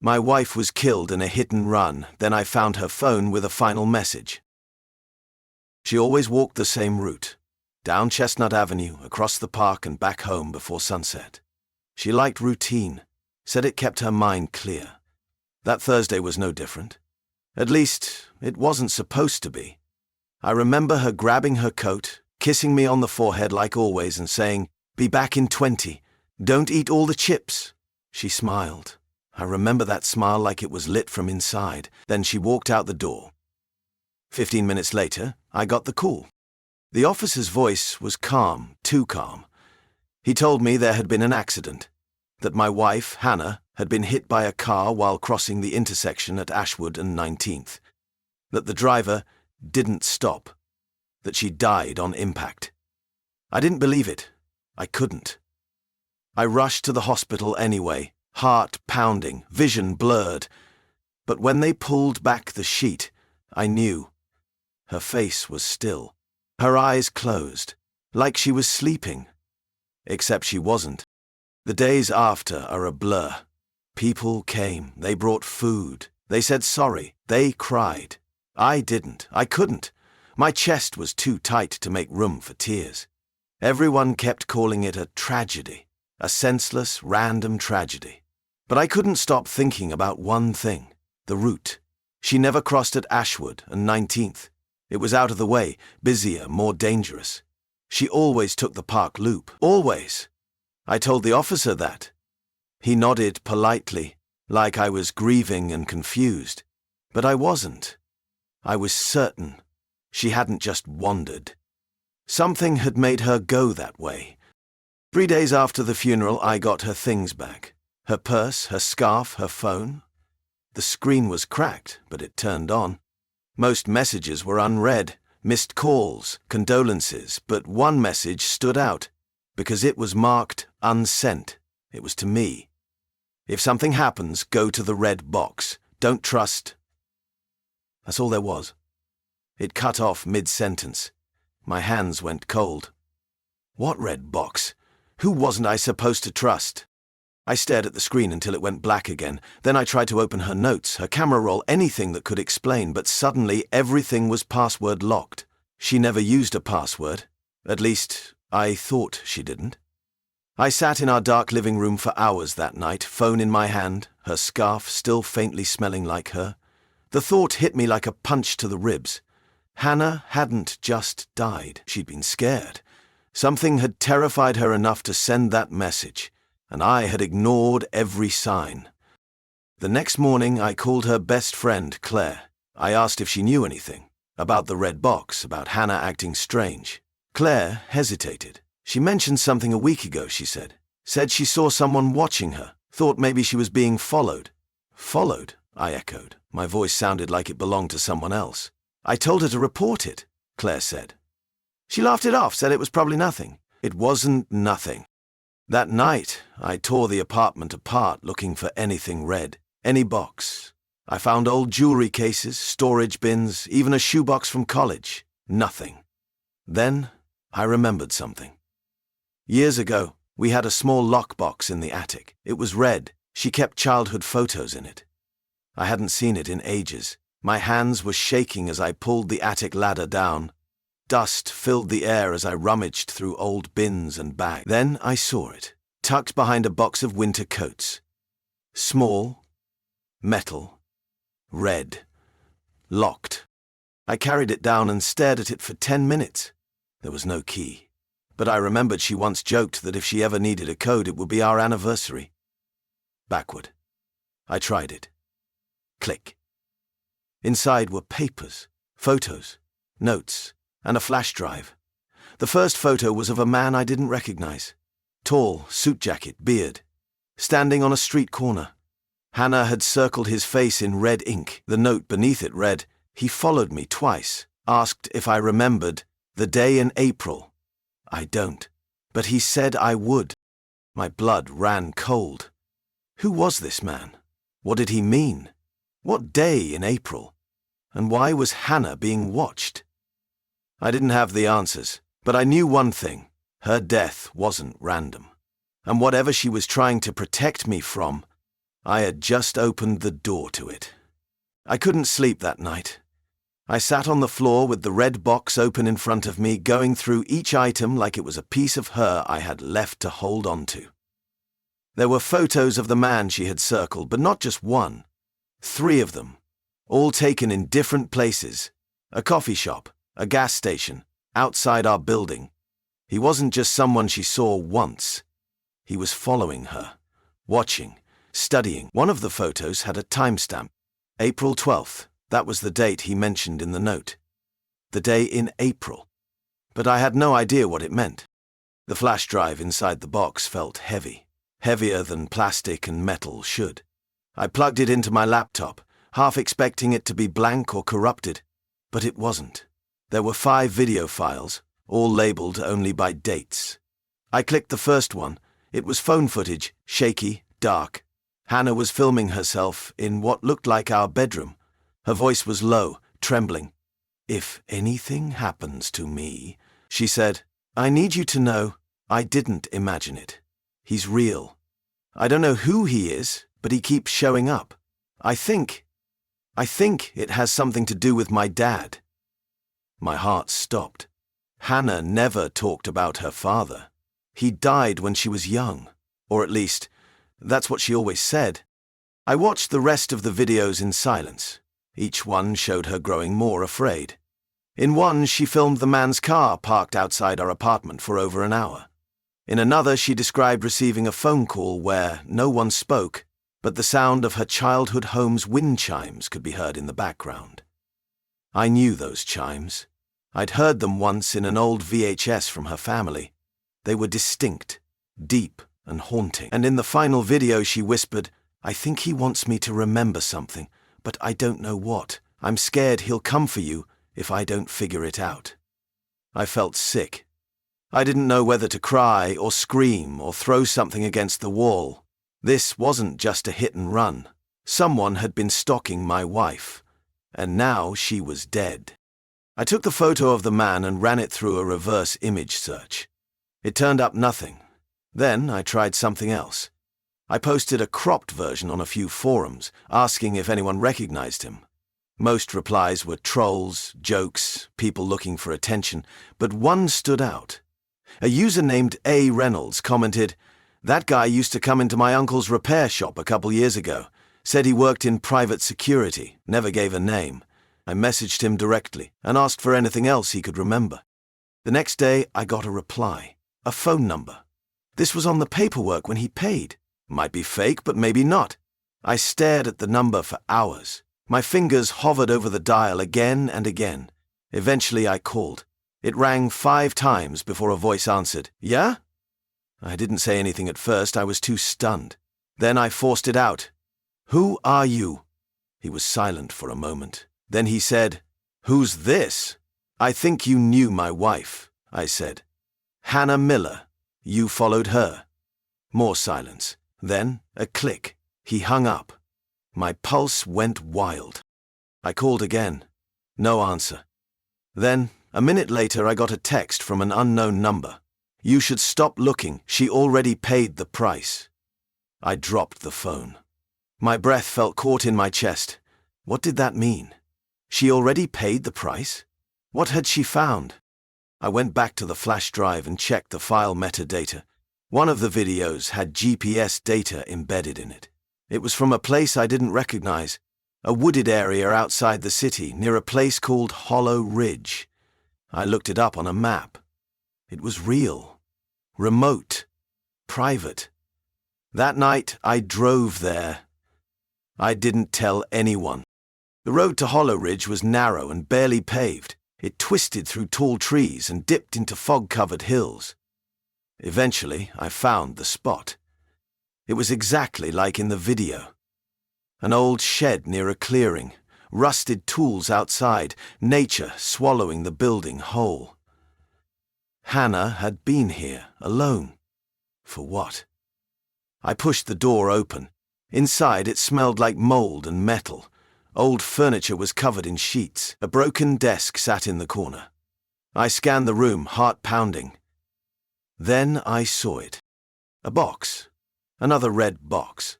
My wife was killed in a hit and run, then I found her phone with a final message. She always walked the same route, down Chestnut Avenue, across the park and back home before sunset. She liked routine, said it kept her mind clear. That Thursday was no different. At least, it wasn't supposed to be. I remember her grabbing her coat, kissing me on the forehead like always and saying, "Be back in 20. Don't eat all the chips." She smiled. I remember that smile like it was lit from inside. Then she walked out the door. 15 minutes later, I got the call. The officer's voice was calm, too calm. He told me there had been an accident, that my wife, Hannah, had been hit by a car while crossing the intersection at Ashwood and 19th, that the driver didn't stop, that she died on impact. I didn't believe it. I couldn't. I rushed to the hospital anyway, heart pounding, vision blurred. But when they pulled back the sheet, I knew. Her face was still, her eyes closed, like she was sleeping. Except she wasn't. The days after are a blur. People came, they brought food, they said sorry, they cried. I didn't, I couldn't. My chest was too tight to make room for tears. Everyone kept calling it a tragedy, a senseless, random tragedy. But I couldn't stop thinking about one thing, the route. She never crossed at Ashwood and 19th. It was out of the way, busier, more dangerous. She always took the park loop, always. I told the officer that. He nodded politely, like I was grieving and confused. But I wasn't. I was certain. She hadn't just wandered. Something had made her go that way. 3 days after the funeral, I got her things back. Her purse, her scarf, her phone. The screen was cracked, but it turned on. Most messages were unread, missed calls, condolences, but one message stood out, because it was marked unsent. It was to me. If something happens, go to the red box. Don't trust. That's all there was. It cut off mid-sentence. My hands went cold. What red box? Who wasn't I supposed to trust? I stared at the screen until it went black again. Then I tried to open her notes, her camera roll, anything that could explain, but suddenly everything was password locked. She never used a password. At least, I thought she didn't. I sat in our dark living room for hours that night, phone in my hand, her scarf still faintly smelling like her. The thought hit me like a punch to the ribs. Hannah hadn't just died. She'd been scared. Something had terrified her enough to send that message, and I had ignored every sign. The next morning, I called her best friend, Claire. I asked if she knew anything, about the red box, about Hannah acting strange. Claire hesitated. She mentioned something a week ago, she said. Said she saw someone watching her, thought maybe she was being followed. Followed? I echoed. My voice sounded like it belonged to someone else. I told her to report it, Claire said. She laughed it off, said it was probably nothing. It wasn't nothing. That night, I tore the apartment apart looking for anything red, any box. I found old jewelry cases, storage bins, even a shoebox from college. Nothing. Then, I remembered something. Years ago, we had a small lockbox in the attic. It was red. She kept childhood photos in it. I hadn't seen it in ages. My hands were shaking as I pulled the attic ladder down. Dust filled the air as I rummaged through old bins and bags. Then I saw it, tucked behind a box of winter coats. Small, metal, red, locked. I carried it down and stared at it for 10 minutes. There was no key. But I remembered she once joked that if she ever needed a code, it would be our anniversary. Backward. I tried it. Click. Inside were papers, photos, notes, and a flash drive. The first photo was of a man I didn't recognize. Tall, suit jacket, beard. Standing on a street corner. Hannah had circled his face in red ink. The note beneath it read, "He followed me twice, asked if I remembered, the day in April. I don't. But he said I would." My blood ran cold. Who was this man? What did he mean? What day in April? And why was Hannah being watched? I didn't have the answers, but I knew one thing. Her death wasn't random. And whatever she was trying to protect me from I had just opened the door to it. I couldn't sleep that night. I sat on the floor with the red box open in front of me, going through each item like it was a piece of her I had left to hold on to. There were photos of the man she had circled, but not just one. 3 of them, all taken in different places. A coffee shop, a gas station, outside our building. He wasn't just someone she saw once. He was following her, watching, studying. One of the photos had a timestamp. April 12th. That was the date he mentioned in the note. The day in April. But I had no idea what it meant. The flash drive inside the box felt heavy. Heavier than plastic and metal should. I plugged it into my laptop, half expecting it to be blank or corrupted. But it wasn't. There were 5 video files, all labeled only by dates. I clicked the first one. It was phone footage, shaky, dark. Hannah was filming herself in what looked like our bedroom. Her voice was low, trembling. "If anything happens to me," she said, "I need you to know I didn't imagine it. He's real. I don't know who he is, but he keeps showing up. I think it has something to do with my dad." My heart stopped. Hannah never talked about her father. He died when she was young, or at least, that's what she always said. I watched the rest of the videos in silence. Each one showed her growing more afraid. In one, she filmed the man's car parked outside our apartment for over an hour. In another, she described receiving a phone call where no one spoke, but the sound of her childhood home's wind chimes could be heard in the background. I knew those chimes. I'd heard them once in an old VHS from her family. They were distinct, deep, and haunting. And in the final video, she whispered, "I think he wants me to remember something, but I don't know what. I'm scared he'll come for you if I don't figure it out." I felt sick. I didn't know whether to cry or scream or throw something against the wall. This wasn't just a hit and run. Someone had been stalking my wife, and now she was dead. I took the photo of the man and ran it through a reverse image search. It turned up nothing. Then I tried something else. I posted a cropped version on a few forums, asking if anyone recognized him. Most replies were trolls, jokes, people looking for attention, but one stood out. A user named A. Reynolds commented, "That guy used to come into my uncle's repair shop a couple years ago. Said he worked in private security, never gave a name. I messaged him directly and asked for anything else he could remember. The next day, I got a reply, a phone number. This was on the paperwork when he paid. Might be fake, but maybe not. I stared at the number for hours. My fingers hovered over the dial again and again. Eventually, I called. It rang 5 times before a voice answered, "Yeah?" I didn't say anything at first. I was too stunned. Then I forced it out. "Who are you?" He was silent for a moment. Then he said, "Who's this?" "I think you knew my wife," I said. "Hannah Miller. You followed her." More silence. Then a click. He hung up. My pulse went wild. I called again. No answer. Then, a minute later, I got a text from an unknown number. "You should stop looking. She already paid the price." I dropped the phone. My breath felt caught in my chest. What did that mean? She already paid the price? What had she found? I went back to the flash drive and checked the file metadata. One of the videos had GPS data embedded in it. It was from a place I didn't recognize, a wooded area outside the city near a place called Hollow Ridge. I looked it up on a map. It was real, remote, private. That night, I drove there. I didn't tell anyone. The road to Hollow Ridge was narrow and barely paved. It twisted through tall trees and dipped into fog-covered hills. Eventually, I found the spot. It was exactly like in the video. An old shed near a clearing, rusted tools outside, nature swallowing the building whole. Hannah had been here, alone. For what? I pushed the door open. Inside, it smelled like mold and metal. Old furniture was covered in sheets. A broken desk sat in the corner. I scanned the room, heart pounding. Then I saw it. A box. Another red box.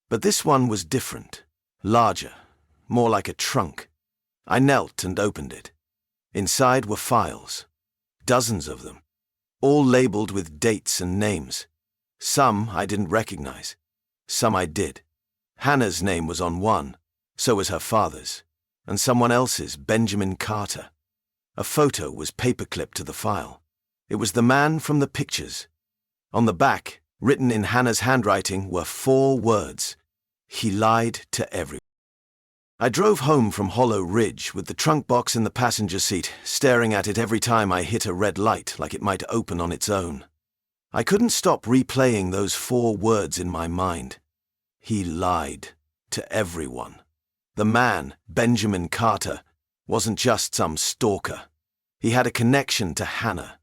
But this one was different, larger, more like a trunk. I knelt and opened it. Inside were files, dozens of them, all labeled with dates and names. Some I didn't recognize, some I did. Hannah's name was on one, so was her father's, and someone else's, Benjamin Carter. A photo was paperclipped to the file. It was the man from the pictures. On the back, written in Hannah's handwriting, were 4 words. He lied to everyone. I drove home from Hollow Ridge with the trunk box in the passenger seat, staring at it every time I hit a red light like it might open on its own. I couldn't stop replaying those 4 words in my mind. He lied to everyone. The man, Benjamin Carter, wasn't just some stalker. He had a connection to Hannah,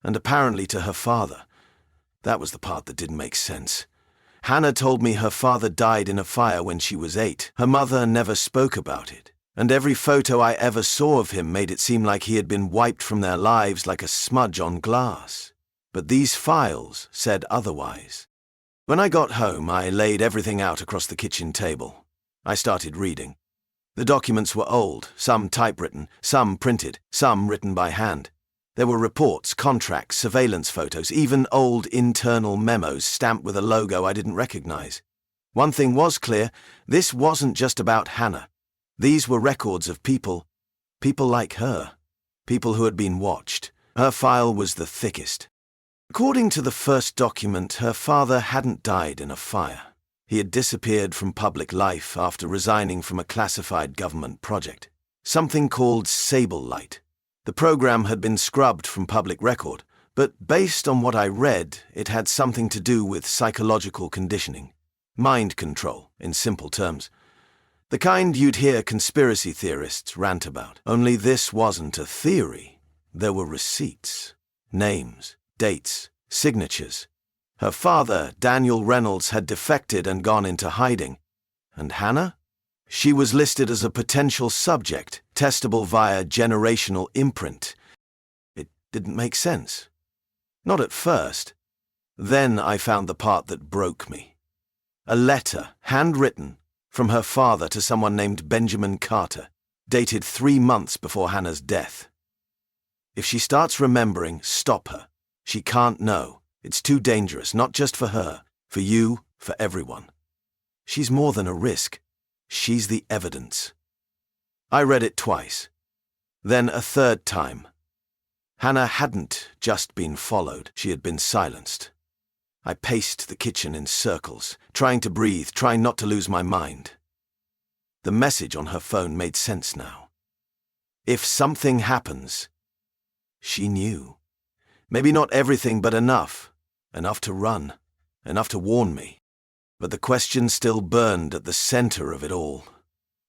and apparently to her father. That was the part that didn't make sense. Hannah told me her father died in a fire when she was 8. Her mother never spoke about it, and every photo I ever saw of him made it seem like he had been wiped from their lives like a smudge on glass. But these files said otherwise. When I got home, I laid everything out across the kitchen table. I started reading. The documents were old, some typewritten, some printed, some written by hand. There were reports, contracts, surveillance photos, even old internal memos stamped with a logo I didn't recognize. One thing was clear, this wasn't just about Hannah. These were records of people like her, people who had been watched. Her file was the thickest. According to the first document, her father hadn't died in a fire. He had disappeared from public life after resigning from a classified government project, something called Sable Light. The program had been scrubbed from public record, but based on what I read, it had something to do with psychological conditioning, mind control, in simple terms. The kind you'd hear conspiracy theorists rant about. Only this wasn't a theory. There were receipts, names, dates, signatures. Her father, Daniel Reynolds, had defected and gone into hiding. And Hannah? She was listed as a potential subject, testable via generational imprint. It didn't make sense. Not at first. Then I found the part that broke me. A letter, handwritten, from her father to someone named Benjamin Carter, dated 3 months before Hannah's death. If she starts remembering, stop her. She can't know. It's too dangerous, not just for her, for you, for everyone. She's more than a risk. She's the evidence. I read it twice. Then a third time. Hannah hadn't just been followed, she had been silenced. I paced the kitchen in circles, trying to breathe, trying not to lose my mind. The message on her phone made sense now. If something happens, she knew. Maybe not everything, but enough. Enough to run. Enough to warn me. But the question still burned at the center of it all.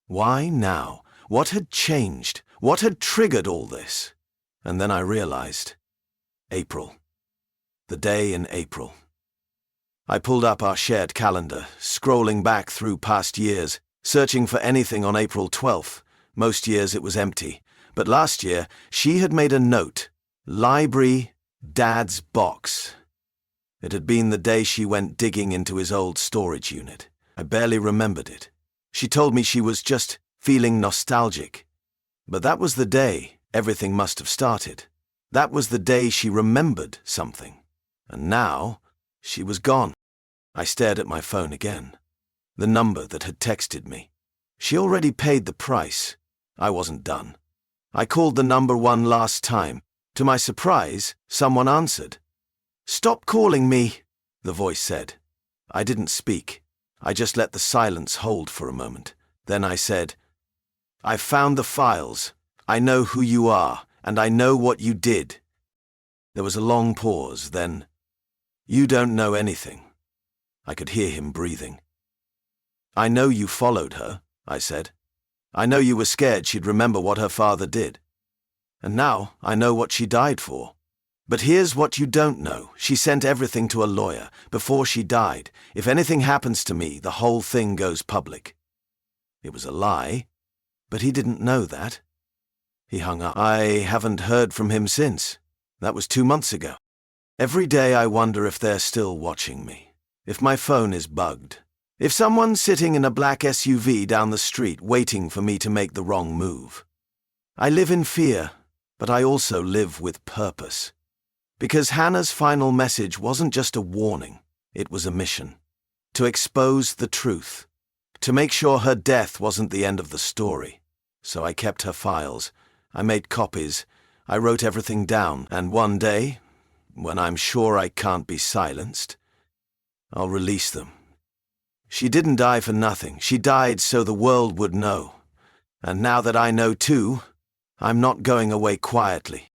Why now? What had changed? What had triggered all this? And then I realized. April. The day in April. I pulled up our shared calendar, scrolling back through past years, searching for anything on April 12th. Most years it was empty. But last year, she had made a note. Library, Dad's box. It had been the day she went digging into his old storage unit. I barely remembered it. She told me she was just feeling nostalgic. But that was the day everything must have started. That was the day she remembered something. And now, she was gone. I stared at my phone again. The number that had texted me. She already paid the price. I wasn't done. I called the number one last time. To my surprise, someone answered. "Stop calling me," the voice said. I didn't speak. I just let the silence hold for a moment. Then I said, "I've found the files. I know who you are, and I know what you did." There was a long pause, then, "You don't know anything." I could hear him breathing. "I know you followed her," I said. "I know you were scared she'd remember what her father did. And now I know what she died for. But here's what you don't know. She sent everything to a lawyer before she died. If anything happens to me, the whole thing goes public." It was a lie, but he didn't know that. He hung up. I haven't heard from him since. That was 2 months ago. Every day I wonder if they're still watching me. If my phone is bugged. If someone's sitting in a black SUV down the street waiting for me to make the wrong move. I live in fear, but I also live with purpose. Because Hannah's final message wasn't just a warning, it was a mission. To expose the truth. To make sure her death wasn't the end of the story. So I kept her files. I made copies. I wrote everything down, and one day, when I'm sure I can't be silenced, I'll release them. She didn't die for nothing. She died so the world would know. And now that I know too, I'm not going away quietly.